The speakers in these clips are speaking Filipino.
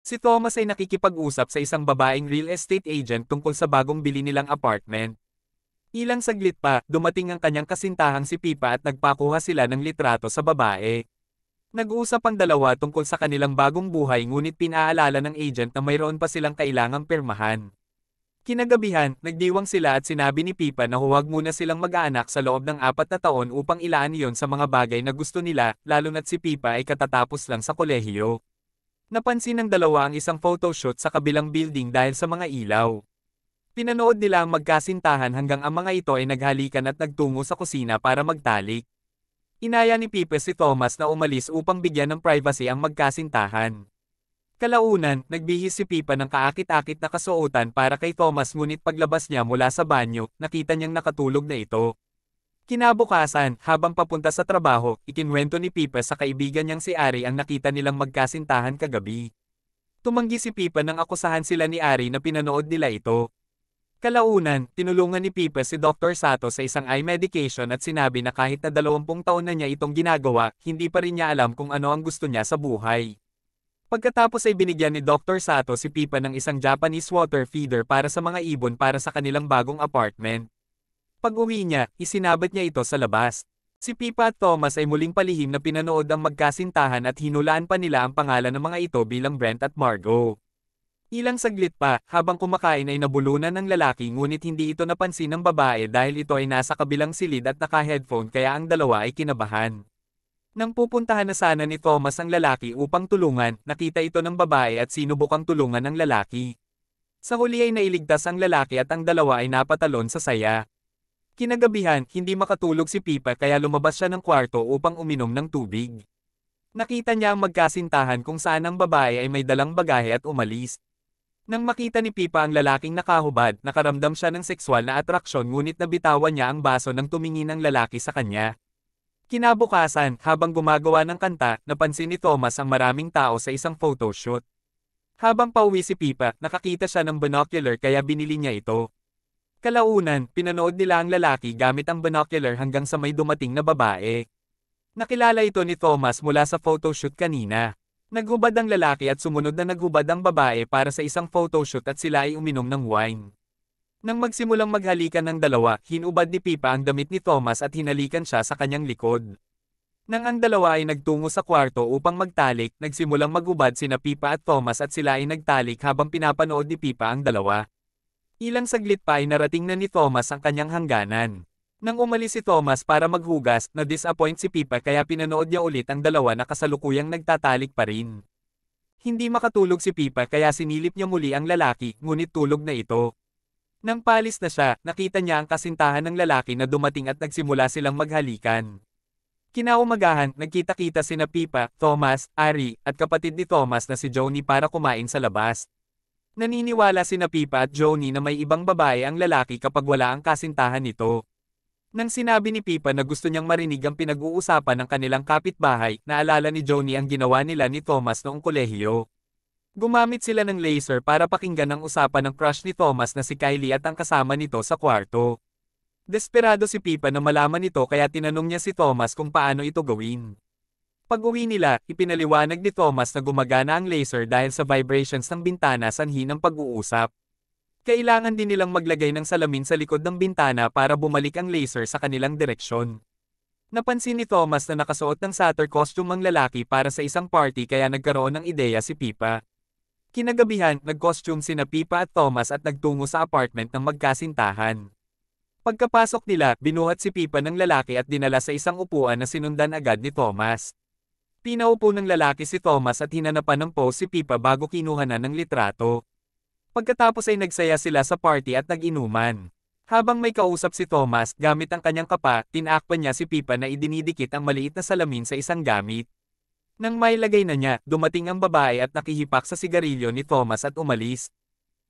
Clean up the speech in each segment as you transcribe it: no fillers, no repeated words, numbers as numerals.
Si Thomas ay nakikipag-usap sa isang babaeng real estate agent tungkol sa bagong bili nilang apartment. Ilang saglit pa, dumating ang kanyang kasintahang si Pipa at nagpakuha sila ng litrato sa babae. Nag-uusap ang dalawa tungkol sa kanilang bagong buhay ngunit pinaalala ng agent na mayroon pa silang kailangang pirmahan. Kinagabihan, nagdiwang sila at sinabi ni Pipa na huwag muna silang mag-aanak sa loob ng 4 na taon upang ilaan iyon sa mga bagay na gusto nila, lalo na't si Pipa ay katatapos lang sa kolehiyo. Napansin ng dalawa ang isang photoshoot sa kabilang building dahil sa mga ilaw. Pinanood nila ang magkasintahan hanggang ang mga ito ay naghalikan at nagtungo sa kusina para magtalik. Inaya ni Pipe si Thomas na umalis upang bigyan ng privacy ang magkasintahan. Kalaunan, nagbihis si Pipa ng kaakit-akit na kasuotan para kay Thomas ngunit paglabas niya mula sa banyo, nakita niyang nakatulog na ito. Kinabukasan, habang papunta sa trabaho, ikinwento ni Pipa sa kaibigan niyang si Ari ang nakita nilang magkasintahan kagabi. Tumanggi si Pipa nang akusahan sila ni Ari na pinanood nila ito. Kalaunan, tinulungan ni Pipa si Dr. Sato sa isang eye medication at sinabi na kahit na 20 taon na niya itong ginagawa, hindi pa rin niya alam kung ano ang gusto niya sa buhay. Pagkatapos ay binigyan ni Dr. Sato si Pipa ng isang Japanese water feeder para sa mga ibon para sa kanilang bagong apartment. Pag-uwi niya, isinabat niya ito sa labas. Si Pipa at Thomas ay muling palihim na pinanood ang magkasintahan at hinulaan pa nila ang pangalan ng mga ito bilang Brent at Margot. Ilang saglit pa, habang kumakain ay nabulunan ng lalaki ngunit hindi ito napansin ng babae dahil ito ay nasa kabilang silid at naka-headphone kaya ang dalawa ay kinabahan. Nang pupuntahan na sana ni Thomas ang lalaki upang tulungan, nakita ito ng babae at sinubukang tulungan ng lalaki. Sa huli ay nailigtas ang lalaki at ang dalawa ay napatalon sa saya. Kinagabihan, hindi makatulog si Pipa kaya lumabas siya ng kwarto upang uminom ng tubig. Nakita niya ang magkasintahan kung saan ang babae ay may dalang bagahe at umalis. Nang makita ni Pipa ang lalaking nakahubad, nakaramdam siya ng sexual na atraksyon ngunit nabitawan niya ang baso nang tumingin ang lalaki sa kanya. Kinabukasan, habang gumagawa ng kanta, napansin ni Thomas ang maraming tao sa isang photoshoot. Habang pauwi si Pipa, nakakita siya ng binocular kaya binili niya ito. Kalaunan, pinanood nila ang lalaki gamit ang binocular hanggang sa may dumating na babae. Nakilala ito ni Thomas mula sa photoshoot kanina. Naghubad ang lalaki at sumunod na naghubad ang babae para sa isang photoshoot at sila ay uminom ng wine. Nang magsimulang maghalikan ng dalawa, hinubad ni Pipa ang damit ni Thomas at hinalikan siya sa kanyang likod. Nang ang dalawa ay nagtungo sa kwarto upang magtalik, nagsimulang maghubad sina Pipa at Thomas at sila ay nagtalik habang pinapanood ni Pipa ang dalawa. Ilang saglit pa ay narating na ni Thomas ang kanyang hangganan. Nang umalis si Thomas para maghugas, na-disappoint si Pipa kaya pinanood niya ulit ang dalawa na kasalukuyang nagtatalik pa rin. Hindi makatulog si Pipa kaya sinilip niya muli ang lalaki, ngunit tulog na ito. Nang palis na siya, nakita niya ang kasintahan ng lalaki na dumating at nagsimula silang maghalikan. Kinaumagahan, nagkita-kita sina Pipa, Thomas, Ari, at kapatid ni Thomas na si Joni para kumain sa labas. Naniniwala sina Pipa at Joni na may ibang babae ang lalaki kapag wala ang kasintahan nito. Nang sinabi ni Pipa na gusto niyang marinig ang pinag-uusapan ng kanilang kapitbahay, naalala ni Joni ang ginawa nila ni Thomas noong kolehiyo. Gumamit sila ng laser para pakinggan ang usapan ng crush ni Thomas na si Kylie at ang kasama nito sa kwarto. Desperado si Pipa na malaman ito kaya tinanong niya si Thomas kung paano ito gawin. Pag-uwi nila, ipinaliwanag ni Thomas na gumagana ang laser dahil sa vibrations ng bintana sanhi ng pag-uusap. Kailangan din nilang maglagay ng salamin sa likod ng bintana para bumalik ang laser sa kanilang direksyon. Napansin ni Thomas na nakasuot ng satyr costume ang lalaki para sa isang party kaya nagkaroon ng ideya si Pipa. Kinagabihan, nag-costume sina Pipa at Thomas at nagtungo sa apartment ng magkasintahan. Pagkapasok nila, binuhat si Pipa ng lalaki at dinala sa isang upuan na sinundan agad ni Thomas. Pinaupo ng lalaki si Thomas at hinanapan ng pose si Pipa bago kinuha na ng litrato. Pagkatapos ay nagsaya sila sa party at nag-inuman. Habang may kausap si Thomas, gamit ang kanyang kapa, tinakpan niya si Pipa na idinidikit ang maliit na salamin sa isang gamit. Nang mailagay na niya, dumating ang babae at nakihipak sa sigarilyo ni Thomas at umalis.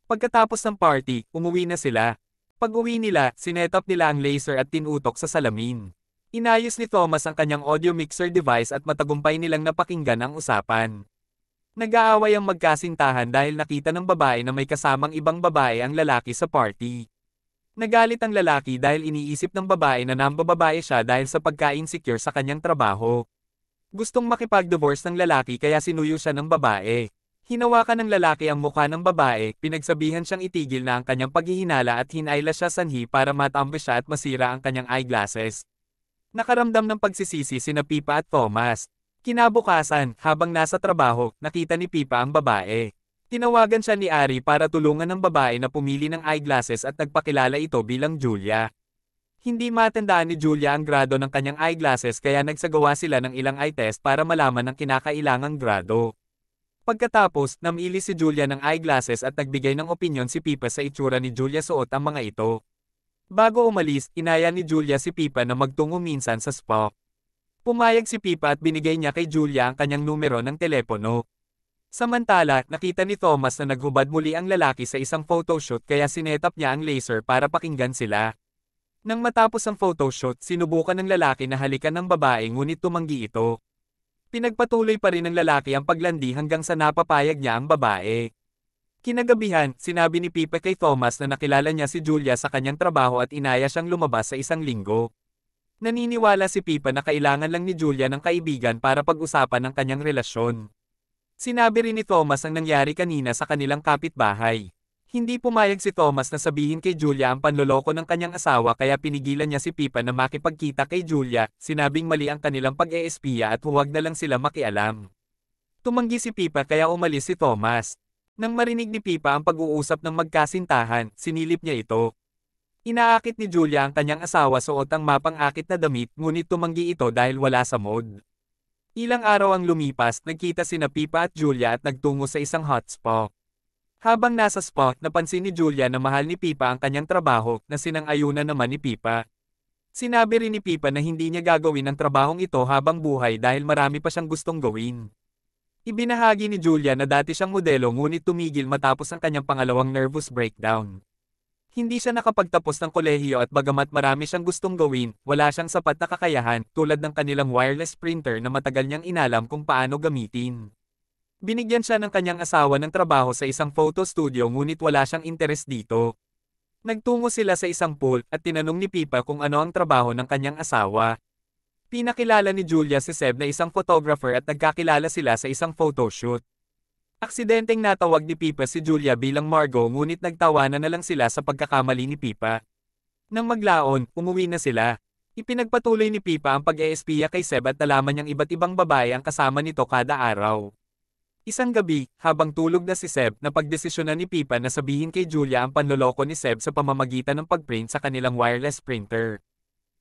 Pagkatapos ng party, umuwi na sila. Pag-uwi nila, sinetap nila ang laser at tinutok sa salamin. Inayos ni Thomas ang kanyang audio mixer device at matagumpay nilang napakinggan ang usapan. Nag-aaway ang magkasintahan dahil nakita ng babae na may kasamang ibang babae ang lalaki sa party. Nagalit ang lalaki dahil iniisip ng babae na nambababae siya dahil sa pagka-insecure sa kanyang trabaho. Gustong makipag-divorce ng lalaki kaya sinuyo siya ng babae. Hinawakan ng lalaki ang mukha ng babae, pinagsabihan siyang itigil na ang kanyang paghihinala at hinayla siya sanhi para matambe siya at masira ang kanyang eyeglasses. Nakaramdam ng pagsisisi sina Pipa at Thomas. Kinabukasan, habang nasa trabaho, nakita ni Pipa ang babae. Tinawagan siya ni Ari para tulungan ng babae na pumili ng eyeglasses at nagpakilala ito bilang Julia. Hindi matandaan ni Julia ang grado ng kanyang eyeglasses kaya nagsagawa sila ng ilang eye test para malaman ang kinakailangang grado. Pagkatapos, namili si Julia ng eyeglasses at nagbigay ng opinyon si Pipa sa itsura ni Julia suot ang mga ito. Bago umalis, inaya ni Julia si Pipa na magtungo minsan sa spa. Pumayag si Pipa at binigay niya kay Julia ang kanyang numero ng telepono. Samantala, nakita ni Thomas na naghubad muli ang lalaki sa isang photoshoot kaya sinetap niya ang laser para pakinggan sila. Nang matapos ang photoshoot, sinubukan ng lalaki na halikan ng babae ngunit tumanggi ito. Pinagpatuloy pa rin ng lalaki ang paglandi hanggang sa napapayag niya ang babae. Kinagabihan, sinabi ni Pipa kay Thomas na nakilala niya si Julia sa kanyang trabaho at inaya siyang lumabas sa isang linggo. Naniniwala si Pipa na kailangan lang ni Julia ng kaibigan para pag-usapan ang kanyang relasyon. Sinabi rin ni Thomas ang nangyari kanina sa kanilang kapitbahay. Hindi pumayag si Thomas na sabihin kay Julia ang panloloko ng kanyang asawa kaya pinigilan niya si Pipa na makipagkita kay Julia, sinabing mali ang kanilang pag-eespiya at huwag na lang sila makialam. Tumanggi si Pipa kaya umalis si Thomas. Nang marinig ni Pipa ang pag-uusap ng magkasintahan, sinilip niya ito. Inaakit ni Julia ang kanyang asawa suot ang mapang-akit na damit ngunit tumanggi ito dahil wala sa mood. Ilang araw ang lumipas, nagkita sina Pipa at Julia at nagtungo sa isang hot spa. Habang nasa spa, napansin ni Julia na mahal ni Pipa ang kanyang trabaho na sinang-ayunan naman ni Pipa. Sinabi rin ni Pipa na hindi niya gagawin ang trabahong ito habang buhay dahil marami pa siyang gustong gawin. Ibinahagi ni Julia na dati siyang modelo ngunit tumigil matapos ang kanyang pangalawang nervous breakdown. Hindi siya nakapagtapos ng kolehiyo at bagamat marami siyang gustong gawin, wala siyang sapat na kakayahan tulad ng kanilang wireless printer na matagal niyang inalam kung paano gamitin. Binigyan siya ng kanyang asawa ng trabaho sa isang photo studio ngunit wala siyang interes dito. Nagtungo sila sa isang pool at tinanong ni Pipa kung ano ang trabaho ng kanyang asawa. Pinakilala ni Julia si Seb na isang photographer at nagkakilala sila sa isang photoshoot. Aksidenteng natawag ni Pipa si Julia bilang Margot ngunit nagtawanan na lang sila sa pagkakamali ni Pipa. Nang maglaon, umuwi na sila. Ipinagpatuloy ni Pipa ang pag-eespiya kay Seb at nalaman niyang iba't ibang babae ang kasama nito kada araw. Isang gabi, habang tulog na si Seb, napagdesisyonan ni Pipa na sabihin kay Julia ang panloloko ni Seb sa pamamagitan ng pagprint sa kanilang wireless printer.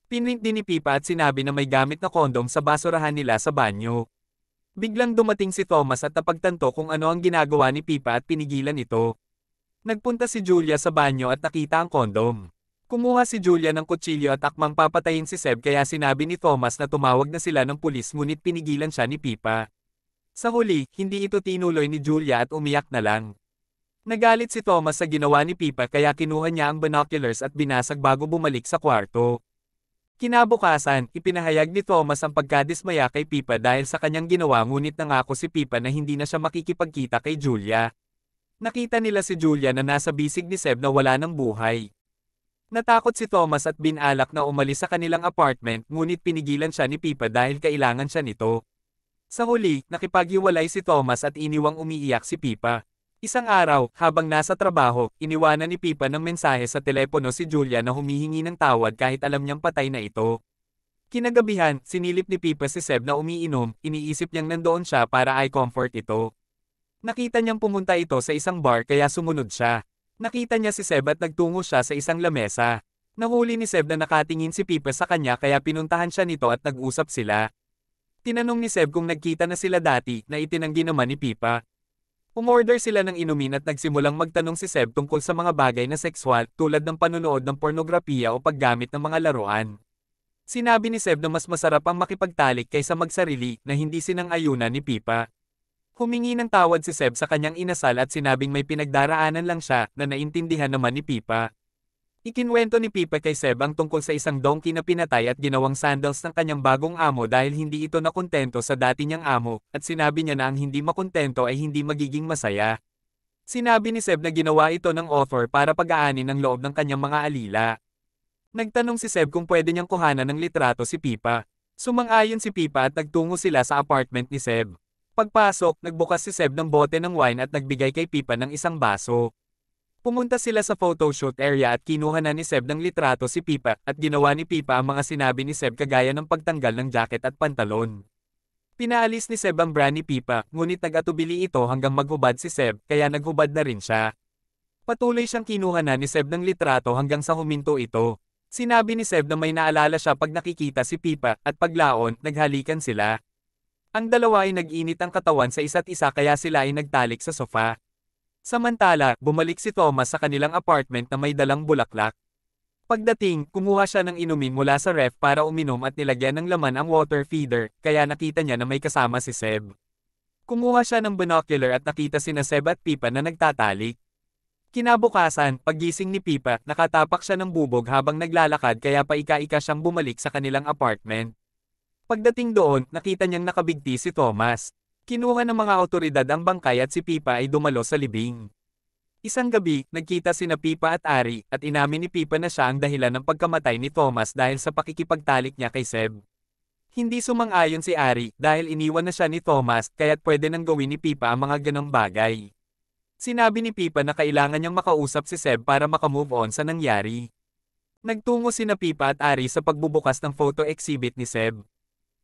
Pinrint din ni Pipa at sinabi na may gamit na kondom sa basurahan nila sa banyo. Biglang dumating si Thomas at napagtanto kung ano ang ginagawa ni Pipa at pinigilan ito. Nagpunta si Julia sa banyo at nakita ang kondom. Kumuha si Julia ng kutsilyo at akmang papatayin si Seb kaya sinabi ni Thomas na tumawag na sila ng pulis ngunit pinigilan siya ni Pipa. Sa huli, hindi ito tinuloy ni Julia at umiyak na lang. Nagalit si Thomas sa ginawa ni Pipa kaya kinuha niya ang binoculars at binasag bago bumalik sa kwarto. Kinabukasan, ipinahayag ni Thomas ang pagkadismaya kay Pipa dahil sa kanyang ginawa ngunit nangako si Pipa na hindi na siya makikipagkita kay Julia. Nakita nila si Julia na nasa bisig ni Seb na wala ng buhay. Natakot si Thomas at binalak na umalis sa kanilang apartment ngunit pinigilan siya ni Pipa dahil kailangan siya nito. Sa huli, nakipaghiwalay si Thomas at iniwang umiiyak si Pipa. Isang araw, habang nasa trabaho, iniwanan ni Pipa ng mensahe sa telepono si Julia na humihingi ng tawad kahit alam niyang patay na ito. Kinagabihan, sinilip ni Pipa si Seb na umiinom, iniisip niyang nandoon siya para i-comfort ito. Nakita niyang pumunta ito sa isang bar kaya sumunod siya. Nakita niya si Seb at nagtungo siya sa isang lamesa. Nahuli ni Seb na nakatingin si Pipa sa kanya kaya pinuntahan siya nito at nag-usap sila. Tinanong ni Seb kung nagkita na sila dati na itinanggi naman ni Pipa. Umorder sila ng inumin at nagsimulang magtanong si Seb tungkol sa mga bagay na sexual tulad ng panonood ng pornografiya o paggamit ng mga laruan. Sinabi ni Seb na mas masarap ang makipagtalik kaysa magsarili na hindi sinang-ayunan ni Pipa. Humingi ng tawad si Seb sa kanyang inasal at sinabing may pinagdaraanan lang siya na naintindihan naman ni Pipa. Ikinwento ni Pipa kay Seb ang tungkol sa isang donkey na pinatay at ginawang sandals ng kanyang bagong amo dahil hindi ito nakontento sa dati niyang amo, at sinabi niya na ang hindi makontento ay hindi magiging masaya. Sinabi ni Seb na ginawa ito ng author para pag-aanin ang loob ng kanyang mga alila. Nagtanong si Seb kung pwede niyang kuhanan ng litrato si Pipa. Sumang-ayon si Pipa at nagtungo sila sa apartment ni Seb. Pagpasok, nagbukas si Seb ng bote ng wine at nagbigay kay Pipa ng isang baso. Pumunta sila sa photoshoot area at kinuha na ni Seb ng litrato si Pipa at ginawa ni Pipa ang mga sinabi ni Seb kagaya ng pagtanggal ng jacket at pantalon. Pinaalis ni Seb ang bra ni Pipa, ngunit nag-atubili ito hanggang maghubad si Seb, kaya naghubad na rin siya. Patuloy siyang kinuha na ni Seb ng litrato hanggang sa huminto ito. Sinabi ni Seb na may naalala siya pag nakikita si Pipa at paglaon, naghalikan sila. Ang dalawa ay nag-init ang katawan sa isa't isa kaya sila ay nagtalik sa sofa. Samantala, bumalik si Thomas sa kanilang apartment na may dalang bulaklak. Pagdating, kumuha siya ng inumin mula sa ref para uminom at nilagyan ng laman ang water feeder, kaya nakita niya na may kasama si Seb. Kumuha siya ng binocular at nakita sina Seb at Pipa na nagtatalik. Kinabukasan, paggising ni Pipa, nakatapak siya ng bubog habang naglalakad kaya paika-ika siyang bumalik sa kanilang apartment. Pagdating doon, nakita niyang nakabigti si Thomas. Kinuha ng mga awtoridad ang bangkay at si Pipa ay dumalo sa libing. Isang gabi, nagkita sina Pipa at Ari, at inamin ni Pipa na siya ang dahilan ng pagkamatay ni Thomas dahil sa pakikipagtalik niya kay Seb. Hindi sumang-ayon si Ari dahil iniwan na siya ni Thomas kaya't pwede nang gawin ni Pipa ang mga ganong bagay. Sinabi ni Pipa na kailangan niyang makausap si Seb para makamove on sa nangyari. Nagtungo sina Pipa at Ari sa pagbubukas ng photo exhibit ni Seb.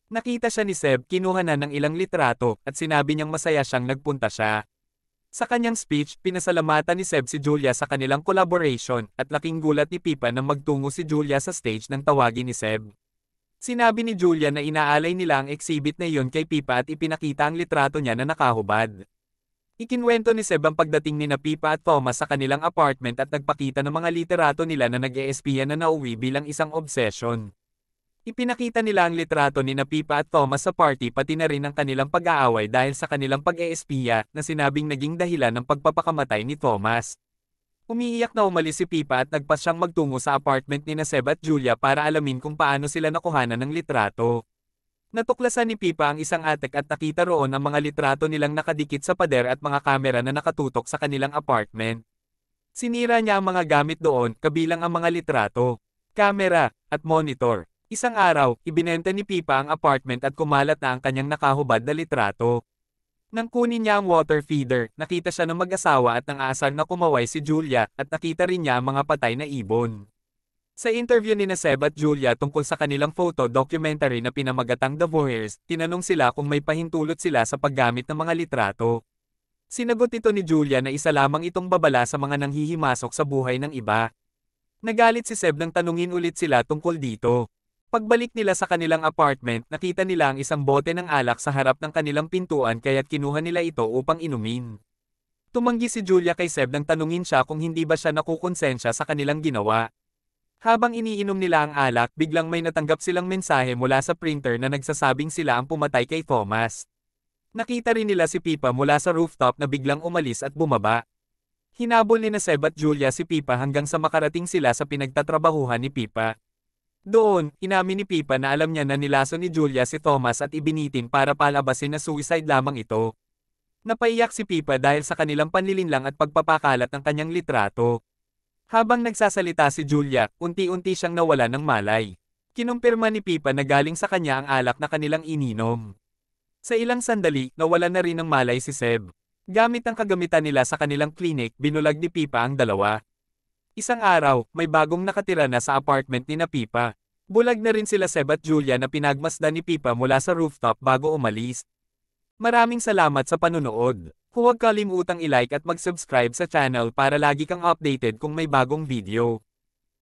Nakita siya ni Seb, kinuha na ng ilang litrato, at sinabi niyang masaya siyang nagpunta siya. Sa kanyang speech, pinasalamatan ni Seb si Julia sa kanilang collaboration, at laking gulat ni Pipa nang magtungo si Julia sa stage nang tawagin ni Seb. Sinabi ni Julia na inaalay nila ang exhibit na iyon kay Pipa at ipinakita ang litrato niya na nakahubad. Ikinwento ni Seb ang pagdating ni na Pipa at Thomas sa kanilang apartment at nagpakita ng mga literato nila na nag-eespiya na nauwi bilang isang obsession. Ipinakita nila ang litrato ni na Pipa at Thomas sa party pati na rin ang kanilang pag-aaway dahil sa kanilang pag-eespiya na sinabing naging dahilan ng pagpapakamatay ni Thomas. Umiiyak na umalis si Pipa at nagpas siyang magtungo sa apartment ni na Seb at Julia para alamin kung paano sila nakuhanan ng litrato. Natuklasan ni Pipa ang isang attic at nakita roon ang mga litrato nilang nakadikit sa pader at mga kamera na nakatutok sa kanilang apartment. Sinira niya ang mga gamit doon, kabilang ang mga litrato, kamera, at monitor. Isang araw, ibinenta ni Pipa ang apartment at kumalat na ang kanyang nakahubad na litrato. Nang kunin niya ang water feeder, nakita siya ng mag-asawa at nang aasar na kumaway si Julia at nakita rin niya ang mga patay na ibon. Sa interview ni na Seb at Julia tungkol sa kanilang photo documentary na pinamagatang The Voyeurs, tinanong sila kung may pahintulot sila sa paggamit ng mga litrato. Sinagot ito ni Julia na isa lamang itong babala sa mga nanghihimasok sa buhay ng iba. Nagalit si Seb nang tanungin ulit sila tungkol dito. Pagbalik nila sa kanilang apartment, nakita nila ang isang bote ng alak sa harap ng kanilang pintuan kaya't kinuha nila ito upang inumin. Tumanggi si Julia kay Seb nang tanungin siya kung hindi ba siya nakukonsensya sa kanilang ginawa. Habang iniinom nila ang alak, biglang may natanggap silang mensahe mula sa printer na nagsasabing sila ang pumatay kay Thomas. Nakita rin nila si Pipa mula sa rooftop na biglang umalis at bumaba. Hinabol ni na Seb at Julia si Pipa hanggang sa makarating sila sa pinagtatrabahuhan ni Pipa. Doon, inamin ni Pipa na alam niya na nilaso ni Julia si Thomas at ibinitin para palabasin na suicide lamang ito. Napaiyak si Pipa dahil sa kanilang panlilinlang at pagpapakalat ng kanyang litrato. Habang nagsasalita si Julia, unti-unti siyang nawala ng malay. Kinumpirma ni Pipa na galing sa kanya ang alak na kanilang ininom. Sa ilang sandali, nawala na rin ng malay si Seb. Gamit ang kagamitan nila sa kanilang clinic, binulag ni Pipa ang dalawa. Isang araw, may bagong nakatira na sa apartment ni na Pipa. Bulag na rin sila Seb at Julia na pinagmasdan ni Pipa mula sa rooftop bago umalis. Maraming salamat sa panunood. Huwag kalimutang i-like at mag-subscribe sa channel para lagi kang updated kung may bagong video.